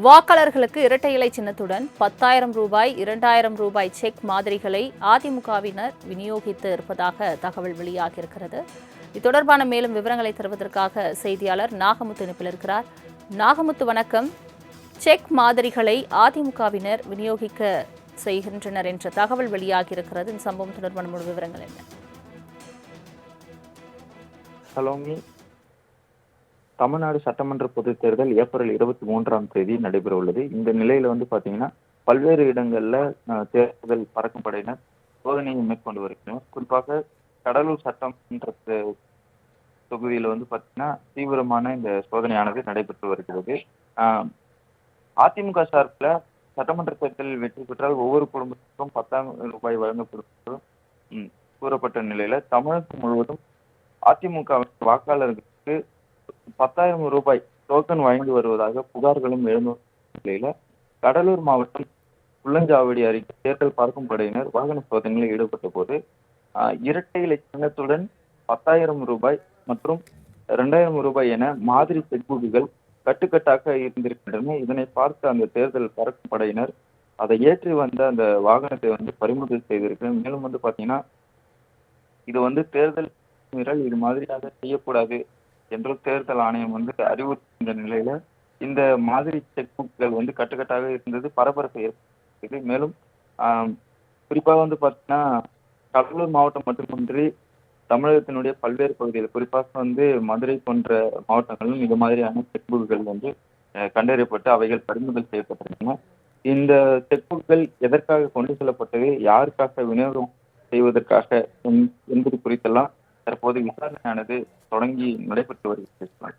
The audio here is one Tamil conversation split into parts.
வாக்காளர்களுக்கு இரட்டை இலை சின்னத்துடன் 10,000 ரூபாய் 2,000 ரூபாய் செக் மாதிரிகளை அதிமுகவினர் விநியோகித்து இருப்பதாக தகவல் வெளியாகியிருக்கிறது. இது தொடர்பான மேலும் விவரங்களை தருவதற்காக செய்தியாளர் நாகமுத்து இணைப்பில் இருக்கிறார். நாகமுத்து, வணக்கம். செக் மாதிரிகளை அதிமுகவினர் விநியோகிக்க செய்கின்றனர் என்ற தகவல் வெளியாகியிருக்கிறது. இந்த சம்பவம் தொடர்பான முழு விவரங்கள் என்ன? சலோமி, தமிழ்நாடு சட்டமன்ற பொதுத் தேர்தல் ஏப்ரல் 23 நடைபெற உள்ளது. இந்த நிலையில பாத்தீங்கன்னா பல்வேறு இடங்கள்ல தேர்தல் பறக்கும் படையினர் சோதனையை மேற்கொண்டு வருகிறோம். குறிப்பாக கடலூர் சட்டமன்ற தொகுதியில பாத்தீங்கன்னா தீவிரமான இந்த சோதனையானது நடைபெற்று வருகிறது. அதிமுக சார்பில் சட்டமன்ற தேர்தலில் வெற்றி பெற்றால் ஒவ்வொரு குடும்பத்திற்கும் 10,000 ரூபாய் வழங்கப்படும் கூறப்பட்ட நிலையில தமிழகம் முழுவதும் அதிமுக வாக்காளர்களுக்கு 10,000 ரூபாய் டோக்கன் வழங்கி வருவதாக புகார்களும் எழுந்த நிலையில கடலூர் மாவட்டம் புள்ளஞ்சாவடி அருகே தேர்தல் பார்க்கும் படையினர் வாகன சோதனையில் ஈடுபட்ட போது இரட்டை இலை சின்னத்துடன் 10,000 ரூபாய் மற்றும் 2,000 ரூபாய் என மாதிரி செக்புக்குகள் கட்டுக்கட்டாக இருந்திருக்கின்றன. இதனை பார்த்த அந்த தேர்தல் பறக்கும் படையினர் அதை ஏற்றி வந்த அந்த வாகனத்தை பறிமுதல் செய்திருக்கிறேன். மேலும் பாத்தீங்கன்னா இது தேர்தல் மீறல், இது மாதிரியாக செய்யக்கூடாது என்று தேர்தல் ஆணையம் அறிவுறுத்தின்ற நிலையில இந்த மாதிரி செக் புக்கள் கட்டுக்கட்டாக இருந்தது பரபரப்பை ஏற்படுத்தியது. மேலும் குறிப்பாக பாத்தீங்கன்னா கடலூர் மாவட்டம் மட்டுமின்றி தமிழகத்தினுடைய பல்வேறு பகுதிகள், குறிப்பாக மதுரை போன்ற மாவட்டங்களிலும் இது மாதிரியான செக் புக்குகள் கண்டறியப்பட்டு அவைகள் பறிமுதல் செய்யப்பட்டிருந்தன. இந்த செக் புக்குகள் எதற்காக கொண்டு செல்லப்பட்டது, யாருக்காக விநியோகம் செய்வதற்காக என்பது குறித்தெல்லாம் தற்போது விசாரணையானது தொடங்கி நடைபெற்று வருகிறது.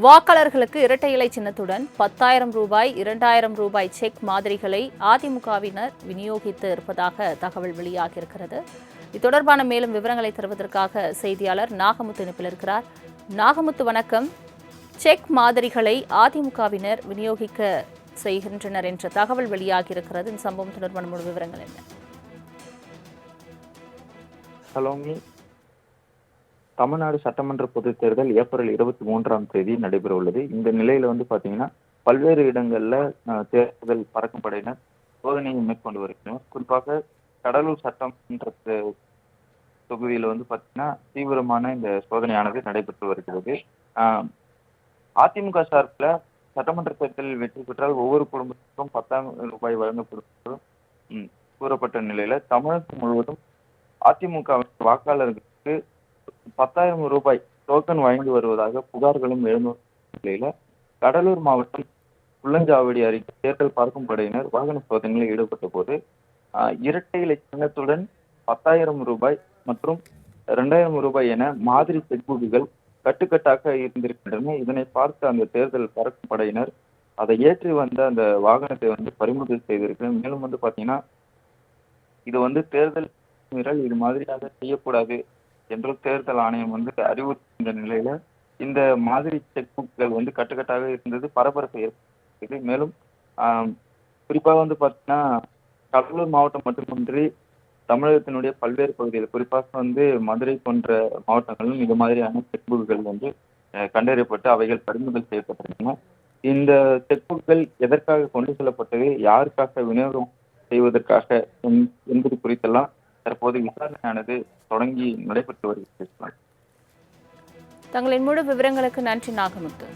வாக்காளர்களுக்கு இரட்டை இலை சின்னத்துடன் 10,000 ரூபாய் 2,000 ரூபாய் செக் மாதிரிகளை அதிமுகவினர் விநியோகித்து இருப்பதாக தகவல் வெளியாகியிருக்கிறது. இது தொடர்பான மேலும் விவரங்களை தருவதற்காக செய்தியாளர் நாகமுத்து இணைப்பில் இருக்கிறார். நாகமுத்து, வணக்கம். செக் மாதிரிகளை அதிமுகவினர் விநியோகிக்க செய்கின்றனர் என்ற தகவல் வெளியாகியிருக்கிறது. இந்த சம்பவம் தொடர்பான முழு விவரங்கள் என்ன? சலோமி, தமிழ்நாடு சட்டமன்ற பொதுத் தேர்தல் ஏப்ரல் 23 நடைபெற உள்ளது. இந்த நிலையில பாத்தீங்கன்னா பல்வேறு இடங்கள்ல தேர்தல் பறக்கும் படையினர் சோதனையை மேற்கொண்டு வருகிறோம். குறிப்பாக கடலூர் சட்டமன்ற தொகுதியில பாத்தீங்கன்னா தீவிரமான இந்த சோதனையானது நடைபெற்று வருகிறது. அதிமுக சார்பில் சட்டமன்ற தேர்தலில் வெற்றி பெற்றால் ஒவ்வொரு குடும்பத்திற்கும் 10,000 ரூபாய் வழங்கப்படும் கூறப்பட்ட நிலையில தமிழகம் முழுவதும் அதிமுக வாக்காளர்களுக்கு 10,000 ரூபாய் டோக்கன் வழங்கி வருவதாக புகார்களும் எழுந்த நிலையில கடலூர் மாவட்டம் புள்ளஞ்சாவடி அருகே தேர்தல் பார்க்கும் படையினர் வாகன சோதனையில் ஈடுபட்ட போது இரட்டை இலை சின்னத்துடன் 10,000 ரூபாய் மற்றும் 2,000 ரூபாய் என மாதிரி செக்புக்குகள் கட்டுக்கட்டாக இருந்திருக்கின்றன. இதனை பார்த்த அந்த தேர்தல் பறக்கும் படையினர் அதை ஏற்றி வந்த அந்த வாகனத்தை பறிமுதல் செய்திருக்கிறேன். மேலும் பாத்தீங்கன்னா இது தேர்தல் மீறல், இது மாதிரியாக செய்யக்கூடாது என்று தேர்தல் ஆணையம் அறிவுறுத்தின்ற நிலையில இந்த மாதிரி செக் புக்கள் கட்டுக்கட்டாக இருந்தது பரபரப்பை ஏற்படுத்தியது. மேலும் குறிப்பாக பாத்தீங்கன்னா கடலூர் மாவட்டம் மட்டுமின்றி தமிழகத்தினுடைய பல்வேறு பகுதிகள், குறிப்பாக மதுரை போன்ற மாவட்டங்களிலும் இது மாதிரியான செக் புக்குகள் கண்டறியப்பட்டு அவைகள் பறிமுதல் செய்யப்பட்டிருந்தன. இந்த செக் புக்குகள் எதற்காக கொண்டு செல்லப்பட்டது, யாருக்காக விநியோகம் செய்வதற்காக என்பது குறித்தெல்லாம் தற்போது விசாரணையானது தொடங்கி நடைபெற்று வருகிறது. தங்களின் முழு விவரங்களுக்கு நன்றி நாகமுத்து.